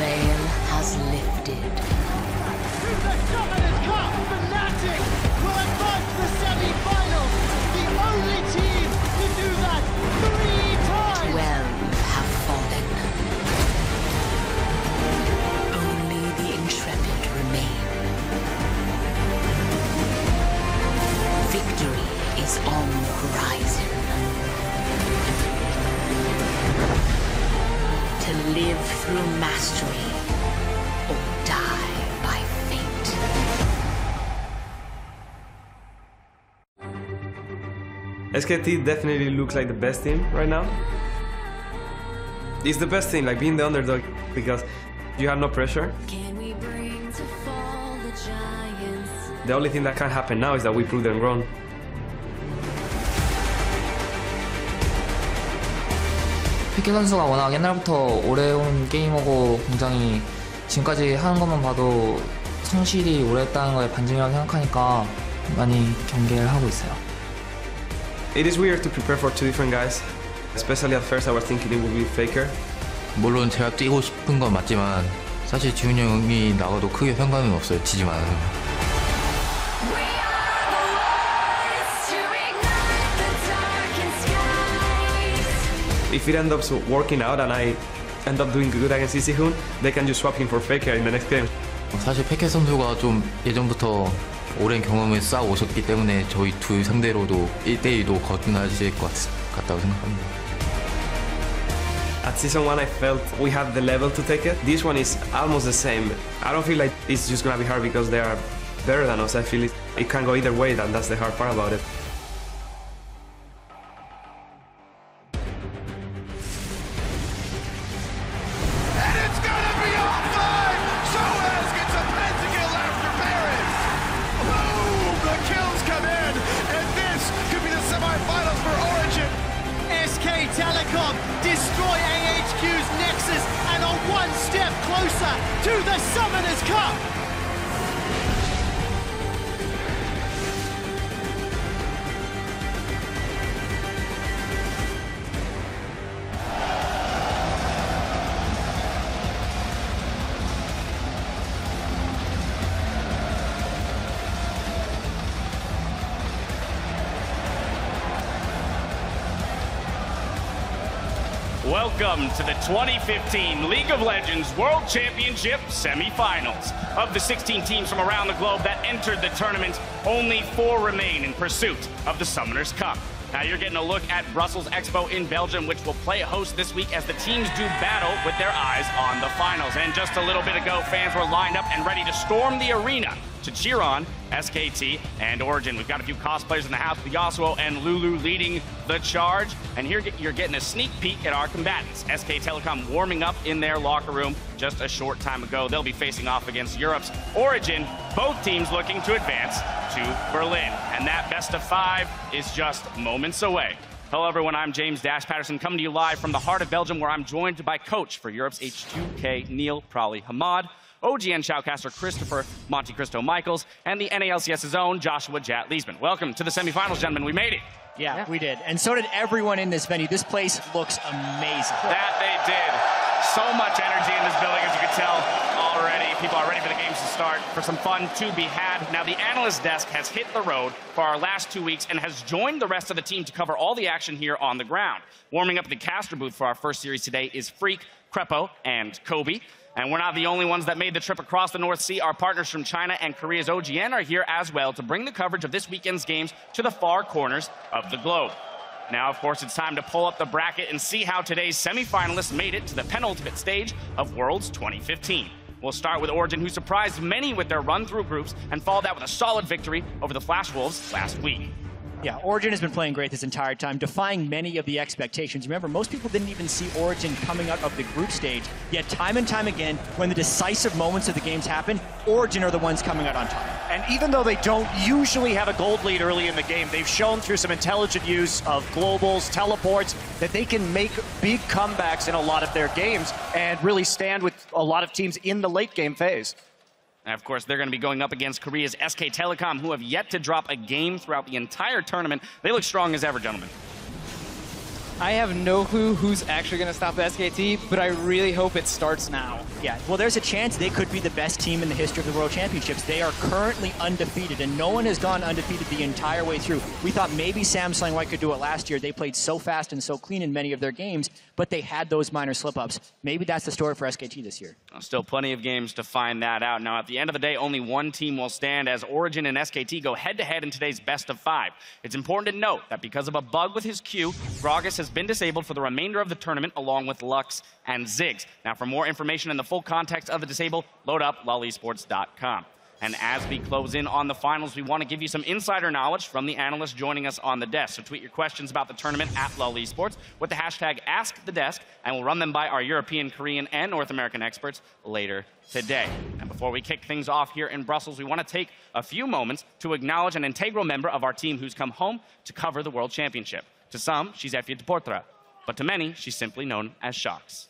veil has lifted. The Summoners Cup, Fnatic will advance to the semi-finals. The only team to do that 3 times. 12 have fallen. Only the intrepid remain. Victory is on the horizon. To live through mastery or die by fate. SKT definitely looks like the best team right now. It's the best team, like being the underdog, because you have no pressure. Can we bring to fall the giants? The only thing that can happen now is that we prove them wrong. 피키 선수가 워낙 옛날부터 오래 온 게이머고 굉장히 지금까지 하는 것만 봐도 성실히 오래 했다는 거에 반증이라고 생각하니까 많이 경계를 하고 있어요. It is weird to prepare for two different guys. Especially at first I was thinking it would be Faker. 물론 제가 뛰고 싶은 건 맞지만 사실 지훈이 형이 나가도 크게 상관은 없어요. 지지 않아요. If it ends up working out and I end up doing good against Isihun, they can just swap him for Faker in the next game. 사실 페케 선수가 좀 예전부터 오랜 경험을 쌓아 오셨기 때문에 저희 둘 상대로도 1대1도 거듭나실 것 같다고 생각합니다. At season 1 I felt we had the level to take it. This one is almost the same. I don't feel like it's just gonna be hard because they are better than us. I feel it can go either way, and that's the hard part about it. Telecom destroy AHQ's Nexus and are one step closer to the Summoners Cup. Welcome to the 2015 League of Legends World Championship semifinals. Of the 16 teams from around the globe that entered the tournament, only 4 remain in pursuit of the Summoners Cup. Now you're getting a look at Brussels Expo in Belgium, which will play host this week as the teams do battle with their eyes on the finals. And just a little bit ago, fans were lined up and ready to storm the arena to cheer on SKT and Origin. We've got a few cosplayers in the house with Yasuo and Lulu leading the charge. And here you're getting a sneak peek at our combatants. SK Telecom warming up in their locker room just a short time ago. They'll be facing off against Europe's Origin. Both teams looking to advance to Berlin. And that best of 5 is just moments away. Hello everyone, I'm James Dash Patterson, coming to you live from the heart of Belgium, where I'm joined by coach for Europe's H2K, Neil Prawley-Hamad, OGN shoutcaster Christopher Monte Cristo Michaels, and the NALCS's own Joshua Jat Leesman. Welcome to the semifinals, gentlemen. We made it. Yeah, we did. And so did everyone in this venue. This place looks amazing. That they did. So much energy in this building, as you can tell already. People are ready for the games to start, for some fun to be had. Now, the analyst desk has hit the road for our last 2 weeks and has joined the rest of the team to cover all the action here on the ground. Warming up at the caster booth for our first series today is Freak, Crepo, and Kobe. And we're not the only ones that made the trip across the North Sea. Our partners from China and Korea's OGN are here as well to bring the coverage of this weekend's games to the far corners of the globe. Now, of course, it's time to pull up the bracket and see how today's semifinalists made it to the penultimate stage of Worlds 2015. We'll start with Origin, who surprised many with their run through groups and followed that with a solid victory over the Flash Wolves last week. Yeah, Origin has been playing great this entire time, defying many of the expectations. Remember, most people didn't even see Origin coming out of the group stage, yet time and time again, when the decisive moments of the games happen, Origin are the ones coming out on top. And even though they don't usually have a gold lead early in the game, they've shown through some intelligent use of globals, teleports, that they can make big comebacks in a lot of their games and really stand with a lot of teams in the late game phase. And of course, they're going to be going up against Korea's SK Telecom, who have yet to drop a game throughout the entire tournament. They look strong as ever, gentlemen. I have no clue who's actually going to stop the SKT, but I really hope it starts now. Yeah, well, there's a chance they could be the best team in the history of the World Championships. They are currently undefeated, and no one has gone undefeated the entire way through. We thought maybe Samsung White could do it last year. They played so fast and so clean in many of their games, but they had those minor slip-ups. Maybe that's the story for SKT this year. Still plenty of games to find that out. Now, at the end of the day, only one team will stand as Origin and SKT go head-to-head in today's best of 5. It's important to note that because of a bug with his Q, Gragas has been disabled for the remainder of the tournament, along with Lux and Ziggs. Now, for more information and the full context of the disable, load up lolesports.com. And as we close in on the finals, we want to give you some insider knowledge from the analysts joining us on the desk. So tweet your questions about the tournament at LoleSports with the hashtag AskTheDesk, and we'll run them by our European, Korean, and North American experts later today. And before we kick things off here in Brussels, we want to take a few moments to acknowledge an integral member of our team who's come home to cover the World Championship. To some, she's Effie de Portra, but to many, she's simply known as Shox.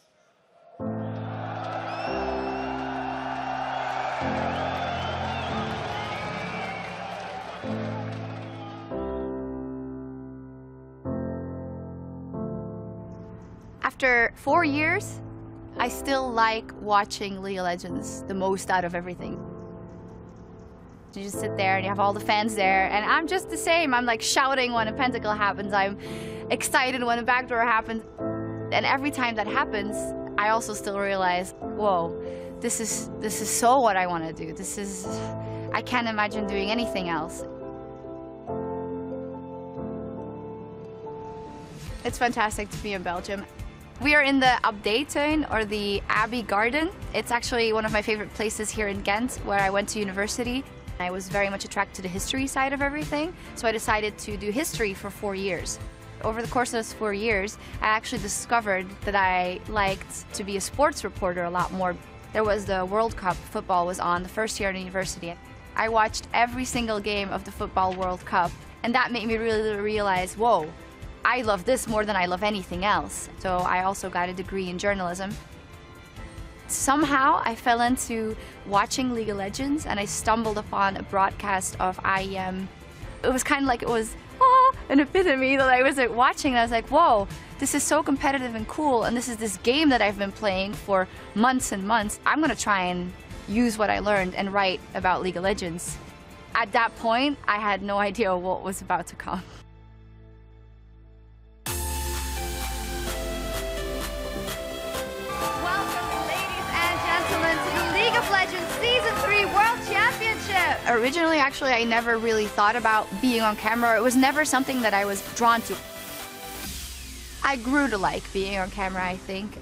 After 4 years, I still like watching League of Legends the most out of everything. You just sit there and you have all the fans there, and I'm just the same. I'm like shouting when a pentacle happens. I'm excited when a backdoor happens. And every time that happens, I also still realize, whoa, this is so what I want to do. I can't imagine doing anything else. It's fantastic to be in Belgium. We are in the Abdijtuin, or the Abbey Garden. It's actually one of my favorite places here in Ghent, where I went to university. I was very much attracted to the history side of everything, so I decided to do history for 4 years. Over the course of those 4 years, I actually discovered that I liked to be a sports reporter a lot more. There was the World Cup, football was on the first year at university. I watched every single game of the Football World Cup, and that made me really realize, whoa, I love this more than I love anything else. So I also got a degree in journalism. Somehow I fell into watching League of Legends, and I stumbled upon a broadcast of IEM. It was kind of like it was an epitome that I was watching, and I was like, whoa, this is so competitive and cool, and this is this game that I've been playing for months and months. I'm gonna try and use what I learned and write about League of Legends. At that point, I had no idea what was about to come. Legends Season 3 World Championship! Originally, actually, I never really thought about being on camera. It was never something that I was drawn to. I grew to like being on camera, I think.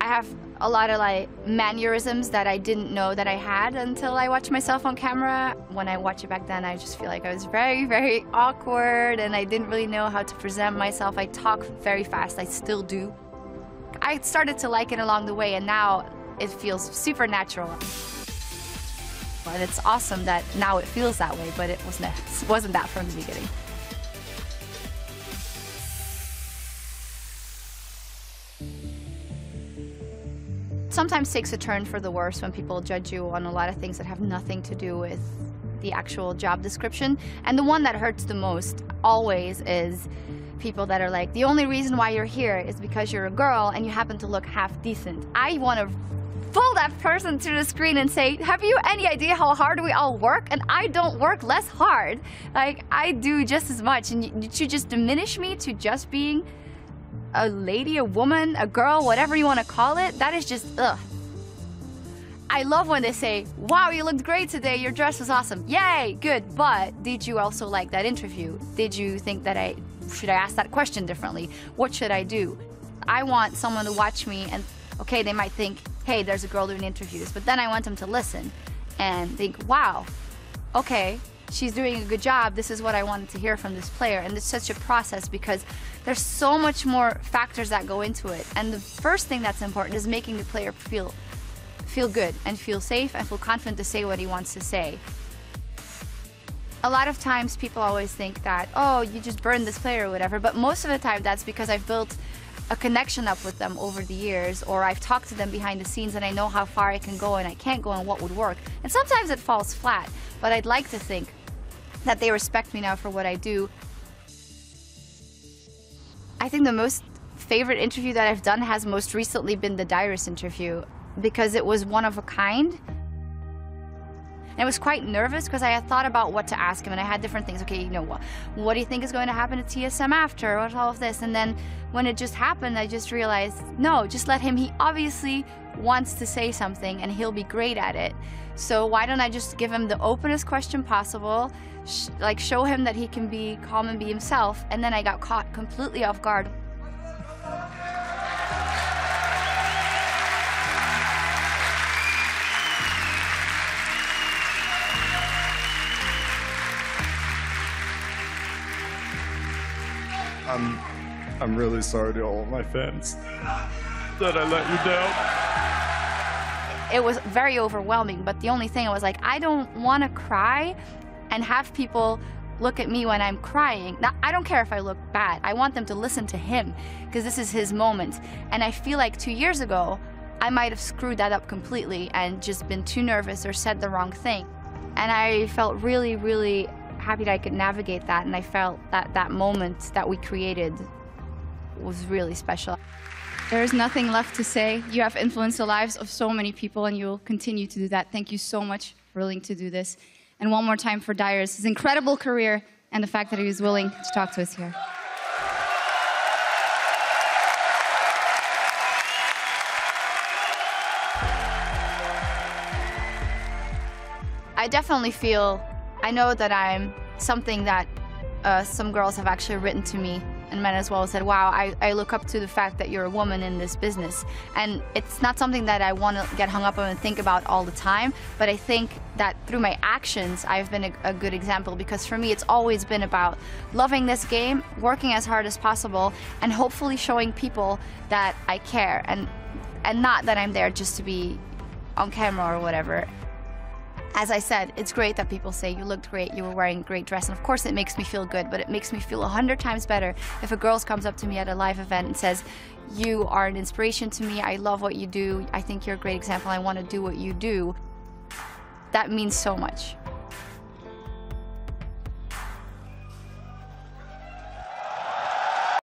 I have a lot of mannerisms that I didn't know that I had until I watched myself on camera. When I watch it back then, I just feel like I was very, very awkward, and I didn't really know how to present myself. I talk very fast, I still do. I started to like it along the way, and now it feels super natural. And it's awesome that now it feels that way, but it wasn't that from the beginning. Sometimes takes a turn for the worse when people judge you on a lot of things that have nothing to do with the actual job description. And the one that hurts the most always is people that are like, the only reason why you're here is because you're a girl and you happen to look half decent. I want to pull that person to the screen and say, have you any idea how hard we all work? And I don't work less hard. Like, I do just as much. And you just diminish me to just being a lady, a woman, a girl, whatever you want to call it. That is just, ugh. I love when they say, wow, you looked great today, your dress was awesome. Yay, good, but did you also like that interview? Did you think that should I ask that question differently? What should I do? I want someone to watch me and, okay, they might think, hey, there's a girl doing interviews, but then I want them to listen and think, wow, okay, she's doing a good job. This is what I wanted to hear from this player. And it's such a process because there's so much more factors that go into it. And the first thing that's important is making the player feel good and feel safe and feel confident to say what he wants to say. A lot of times people always think that, oh, you just burned this player or whatever, but most of the time that's because I've built a connection up with them over the years, or I've talked to them behind the scenes and I know how far I can go and I can't go and what would work. And sometimes it falls flat, but I'd like to think that they respect me now for what I do. I I think the most favorite interview that I've done has most recently been the Dyrus interview, because it was one of a kind. And I was quite nervous because I had thought about what to ask him, and I had different things. Okay, you know, what do you think is going to happen at TSM after? What's all of this? And then when it just happened, I just realized, no, just let him. He obviously wants to say something, and he'll be great at it. So why don't I just give him the openest question possible, like show him that he can be calm and be himself, and then I got caught completely off guard. I'm really sorry to all of my fans that I let you down. It was very overwhelming, but the only thing I was like, I don't want to cry and have people look at me when I'm crying. Now, I don't care if I look bad. I want them to listen to him because this is his moment. And I feel like 2 years ago, I might have screwed that up completely and just been too nervous or said the wrong thing. And I felt really, really happy that I could navigate that, and I felt that that moment that we created was really special. There is nothing left to say. You have influenced the lives of so many people, and you'll continue to do that. Thank you so much for willing to do this. And one more time for Dyrus, his incredible career, and the fact that he was willing to talk to us here. I definitely feel, I know that I'm something that some girls have actually written to me, and men as well, said, wow, I look up to the fact that you're a woman in this business. And it's not something that I want to get hung up on and think about all the time, but I think that through my actions, I've been a good example, because for me, it's always been about loving this game, working as hard as possible, and hopefully showing people that I care, and not that I'm there just to be on camera or whatever. As I said, it's great that people say you looked great, you were wearing a great dress, and of course it makes me feel good, but it makes me feel 100 times better if a girl comes up to me at a live event and says, you are an inspiration to me, I love what you do, I think you're a great example, I want to do what you do. That means so much.